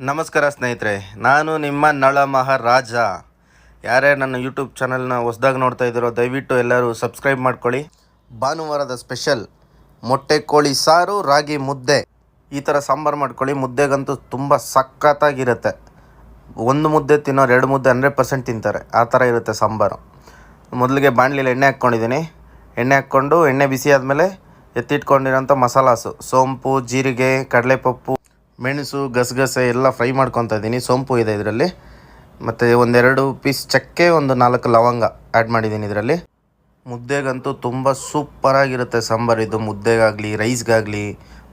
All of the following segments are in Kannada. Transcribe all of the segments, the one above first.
ನಮಸ್ಕಾರ ಸ್ನೇಹಿತರೆ, ನಾನು ನಿಮ್ಮ ನಳ ಮಹಾರಾಜ. ಯಾರೇ ನನ್ನ ಯೂಟ್ಯೂಬ್ ಚಾನಲ್ನ ಹೊಸ್ದಾಗಿ ನೋಡ್ತಾ ಇದ್ದೀರೋ ದಯವಿಟ್ಟು ಎಲ್ಲರೂ ಸಬ್ಸ್ಕ್ರೈಬ್ ಮಾಡ್ಕೊಳ್ಳಿ. ಭಾನುವಾರದ ಸ್ಪೆಷಲ್ ಮೊಟ್ಟೆ ಕೋಳಿ ಸಾರು, ರಾಗಿ ಮುದ್ದೆ. ಈ ಥರ ಸಾಂಬಾರು ಮಾಡ್ಕೊಳ್ಳಿ. ಮುದ್ದೆಗಂತೂ ತುಂಬ ಸಖತ್ತಾಗಿರುತ್ತೆ. ಒಂದು ಮುದ್ದೆ ತಿನ್ನೋರು 2 ಮುದ್ದೆ 100% ತಿಂತಾರೆ. ಆ ಥರ ಇರುತ್ತೆ ಸಾಂಬಾರು. ಮೊದಲಿಗೆ ಬಾಣಲಿಲಿ ಎಣ್ಣೆ ಹಾಕ್ಕೊಂಡಿದ್ದೀನಿ. ಎಣ್ಣೆ ಹಾಕ್ಕೊಂಡು ಎಣ್ಣೆ ಬಿಸಿ ಆದಮೇಲೆ ಎತ್ತಿಟ್ಕೊಂಡಿರೋಂಥ ಮಸಾಲಾಸು, ಸೋಂಪು, ಜೀರಿಗೆ, ಕಡಲೆಪಪ್ಪು, ಮೆಣಸು, ಗಸಗಸೆ ಎಲ್ಲ ಫ್ರೈ ಮಾಡ್ಕೊತಾ ಇದ್ದೀನಿ. ಸೋಂಪು ಇದೆ ಇದರಲ್ಲಿ, ಮತ್ತು 1-2 ಪೀಸ್ ಚಕ್ಕೆ, 1-4 ಲವಂಗ ಆ್ಯಡ್ ಮಾಡಿದ್ದೀನಿ ಇದರಲ್ಲಿ. ಮುದ್ದೆಗಂತೂ ತುಂಬ ಸೂಪರಾಗಿರುತ್ತೆ ಸಾಂಬಾರು ಇದು. ಮುದ್ದೆಗಾಗಲಿ, ರೈಸ್ಗಾಗಲಿ,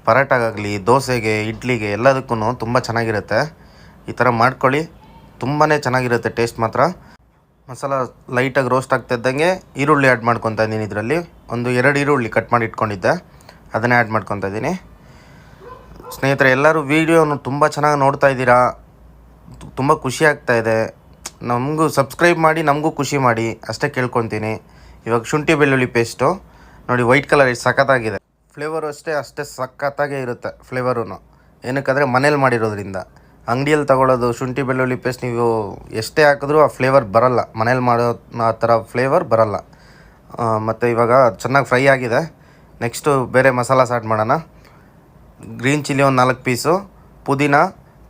ಪರಾಟಾಗಲಿ, ದೋಸೆಗೆ, ಇಡ್ಲಿಗೆ ಎಲ್ಲದಕ್ಕೂ ತುಂಬ ಚೆನ್ನಾಗಿರುತ್ತೆ. ಈ ಥರ ಮಾಡ್ಕೊಳ್ಳಿ, ತುಂಬಾ ಚೆನ್ನಾಗಿರುತ್ತೆ ಟೇಸ್ಟ್ ಮಾತ್ರ. ಮಸಾಲ ಲೈಟಾಗಿ ರೋಸ್ಟ್ ಆಗ್ತಿದ್ದಂಗೆ ಈರುಳ್ಳಿ ಆ್ಯಡ್ ಮಾಡ್ಕೊತಾ ಇದ್ದೀನಿ ಇದರಲ್ಲಿ. 1-2 ಈರುಳ್ಳಿ ಕಟ್ ಮಾಡಿ ಇಟ್ಕೊಂಡಿದ್ದೆ, ಅದನ್ನೇ ಆ್ಯಡ್ ಮಾಡ್ಕೊತಾ ಇದ್ದೀನಿ. ಸ್ನೇಹಿತರೆ, ಎಲ್ಲರೂ ವೀಡಿಯೋನು ತುಂಬ ಚೆನ್ನಾಗಿ ನೋಡ್ತಾ ಇದ್ದೀರಾ, ತುಂಬ ಖುಷಿ ಆಗ್ತಾಯಿದೆ. ನಮಗೂ ಸಬ್ಸ್ಕ್ರೈಬ್ ಮಾಡಿ, ನಮಗೂ ಖುಷಿ ಮಾಡಿ ಅಷ್ಟೇ ಕೇಳ್ಕೊತೀನಿ. ಇವಾಗ ಶುಂಠಿ ಬೆಳ್ಳುಳ್ಳಿ ಪೇಸ್ಟು ನೋಡಿ, ವೈಟ್ ಕಲರ್ ಎಷ್ಟು ಸಖತ್ತಾಗಿದೆ. ಫ್ಲೇವರು ಅಷ್ಟೇ ಸಖತ್ತಾಗೇ ಇರುತ್ತೆ. ಫ್ಲೇವರು ಏನಕ್ಕಾದರೆ ಮನೇಲಿ ಮಾಡಿರೋದ್ರಿಂದ. ಅಂಗಡಿಯಲ್ಲಿ ತಗೊಳ್ಳೋದು ಶುಂಠಿ ಬೆಳ್ಳುಳ್ಳಿ ಪೇಸ್ಟ್ ನೀವು ಎಷ್ಟೇ ಹಾಕಿದ್ರೂ ಆ ಫ್ಲೇವರ್ ಬರೋಲ್ಲ. ಮನೇಲಿ ಮಾಡೋ ಆ ಥರ ಫ್ಲೇವರ್ ಬರೋಲ್ಲ. ಮತ್ತು ಇವಾಗ ಚೆನ್ನಾಗಿ ಫ್ರೈ ಆಗಿದೆ. ನೆಕ್ಸ್ಟು ಬೇರೆ ಮಸಾಲ ಆ್ಯಡ್ ಮಾಡೋಣ. ಗ್ರೀನ್ ಚಿಲ್ಲಿ 4 ಪೀಸು, ಪುದೀನ,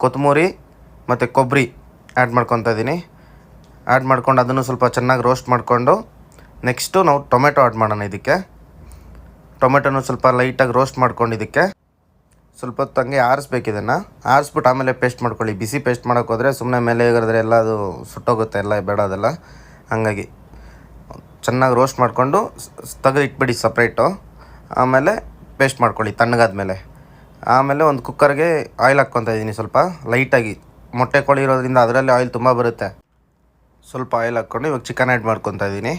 ಕೊತ್ತಂಬರಿ ಮತ್ತು ಕೊಬ್ಬರಿ ಆ್ಯಡ್ ಮಾಡ್ಕೊತಾ ಇದ್ದೀನಿ. ಆ್ಯಡ್ ಮಾಡ್ಕೊಂಡು ಅದನ್ನು ಸ್ವಲ್ಪ ಚೆನ್ನಾಗಿ ರೋಸ್ಟ್ ಮಾಡಿಕೊಂಡು ನೆಕ್ಸ್ಟು ನಾವು ಟೊಮೆಟೊ ಆ್ಯಡ್ ಮಾಡೋಣ. ಇದಕ್ಕೆ ಟೊಮೆಟೊನು ಸ್ವಲ್ಪ ಲೈಟಾಗಿ ರೋಸ್ಟ್ ಮಾಡ್ಕೊಂಡು ಇದಕ್ಕೆ ಸ್ವಲ್ಪ ಹೊತ್ತು ಹಂಗೆ ಆರಿಸ್ಬೇಕು. ಇದನ್ನು ಆರಿಸ್ಬಿಟ್ಟು ಆಮೇಲೆ ಪೇಸ್ಟ್ ಮಾಡ್ಕೊಳ್ಳಿ. ಬಿಸಿ ಪೇಸ್ಟ್ ಮಾಡೋಕ್ಕೆ ಹೋದರೆ ಸುಮ್ಮನೆ ಮೇಲೆ ಹೇಗಿದ್ರೆ ಎಲ್ಲ ಅದು ಸುಟ್ಟೋಗುತ್ತೆ, ಎಲ್ಲ ಬೇಡ ಅದೆಲ್ಲ. ಹಾಗಾಗಿ ಚೆನ್ನಾಗಿ ರೋಸ್ಟ್ ಮಾಡಿಕೊಂಡು ತೆಗೆದು ಇಟ್ಬಿಡಿ ಸಪ್ರೇಟು. ಆಮೇಲೆ ಪೇಸ್ಟ್ ಮಾಡ್ಕೊಳ್ಳಿ ತಣ್ಣಗಾದ್ಮೇಲೆ. ಆಮೇಲೆ ಒಂದು ಕುಕ್ಕರ್ಗೆ ಆಯಿಲ್ ಹಾಕ್ಕೊತಾ ಇದ್ದೀನಿ ಸ್ವಲ್ಪ ಲೈಟಾಗಿ. ಮೊಟ್ಟೆ ಕೋಳಿ ಇರೋದ್ರಿಂದ ಅದರಲ್ಲಿ ಆಯಿಲ್ ತುಂಬ ಬರುತ್ತೆ. ಸ್ವಲ್ಪ ಆಯಿಲ್ ಹಾಕ್ಕೊಂಡು ಇವಾಗ ಚಿಕನ್ ಆ್ಯಡ್ ಮಾಡ್ಕೊತಾ ಇದ್ದೀನಿ.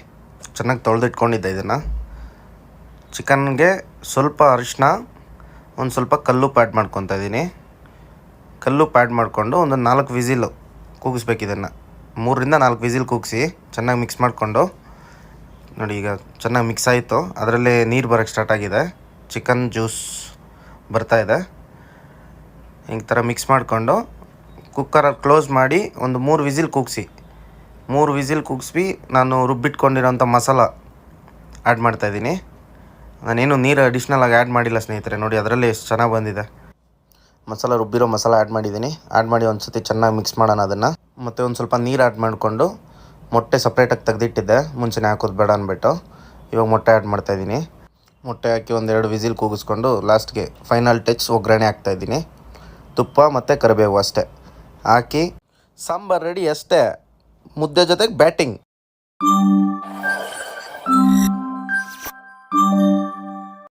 ಚೆನ್ನಾಗಿ ತೊಳೆದಿಟ್ಕೊಂಡಿದ್ದೆ ಇದನ್ನು. ಚಿಕನ್ಗೆ ಸ್ವಲ್ಪ ಅರಿಶಿನ, ಒಂದು ಸ್ವಲ್ಪ ಕಲ್ಲುಪ್ಪು ಆ್ಯಡ್ ಮಾಡ್ಕೊತಾ ಇದ್ದೀನಿ. ಕಲ್ಲುಪ್ಪು ಆ್ಯಡ್ ಮಾಡಿಕೊಂಡು ಒಂದು 4 ವಿಸಿಲು ಕೂಗಿಸ್ಬೇಕು. ಇದನ್ನು 3-4 ವಿಸಿಲ್ ಕೂಗಿಸಿ ಚೆನ್ನಾಗಿ ಮಿಕ್ಸ್ ಮಾಡಿಕೊಂಡು ನೋಡಿ, ಈಗ ಚೆನ್ನಾಗಿ ಮಿಕ್ಸ್ ಆಯಿತು. ಅದರಲ್ಲೇ ನೀರು ಬರೋಕ್ಕೆ ಸ್ಟಾರ್ಟ್ ಆಗಿದೆ, ಚಿಕನ್ ಜ್ಯೂಸ್ ಬರ್ತಾಯಿದೆ. ಈ ಥರ ಮಿಕ್ಸ್ ಮಾಡಿಕೊಂಡು ಕುಕ್ಕರಲ್ಲಿ ಕ್ಲೋಸ್ ಮಾಡಿ ಒಂದು 3 ವಿಸಿಲ್ ಕೂಗಿಸಿ. 3 ವಿಸಿಲ್ ಕೂಗಿಸಿ ನಾನು ರುಬ್ಬಿಟ್ಕೊಂಡಿರೋಂಥ ಮಸಾಲ ಆ್ಯಡ್ ಮಾಡ್ತಾಯಿದ್ದೀನಿ. ನಾನೇನು ನೀರು ಅಡಿಷ್ನಲಾಗಿ ಆ್ಯಡ್ ಮಾಡಿಲ್ಲ ಸ್ನೇಹಿತರೆ. ನೋಡಿ ಅದರಲ್ಲಿ ಎಷ್ಟು ಚೆನ್ನಾಗಿ ಬಂದಿದೆ. ರುಬ್ಬಿರೋ ಮಸಾಲ ಆ್ಯಡ್ ಮಾಡಿದ್ದೀನಿ. ಆ್ಯಡ್ ಮಾಡಿ ಒಂದು ಸತಿ ಚೆನ್ನಾಗಿ ಮಿಕ್ಸ್ ಮಾಡೋಣ ಅದನ್ನು. ಮತ್ತು ಒಂದು ಸ್ವಲ್ಪ ನೀರು ಆ್ಯಡ್ ಮಾಡಿಕೊಂಡು ಮೊಟ್ಟೆ ಸಪ್ರೇಟಾಗಿ ತೆಗೆದಿಟ್ಟಿದ್ದೆ, ಮುಂಚೆನೇ ಹಾಕೋದು ಬೇಡ ಅಂದ್ಬಿಟ್ಟು. ಇವಾಗ ಮೊಟ್ಟೆ ಆ್ಯಡ್ ಮಾಡ್ತಾಯಿದ್ದೀನಿ. ಮೊಟ್ಟೆ ಹಾಕಿ 1-2 ವಿಸಿಲ್ ಕೂಗಿಸ್ಕೊಂಡು ಲಾಸ್ಟ್ಗೆ ಫೈನಲ್ ಟಚ್ ಒಗ್ಗರಣೆ ಹಾಕ್ತಾಯಿದ್ದೀನಿ. ತುಪ್ಪ ಮತ್ತು ಕರಿಬೇವು ಅಷ್ಟೇ ಹಾಕಿ ಸಾಂಬಾರು ರೆಡಿ ಅಷ್ಟೇ. ಮುದ್ದೆ ಜೊತೆಗೆ ಬ್ಯಾಟಿಂಗ್.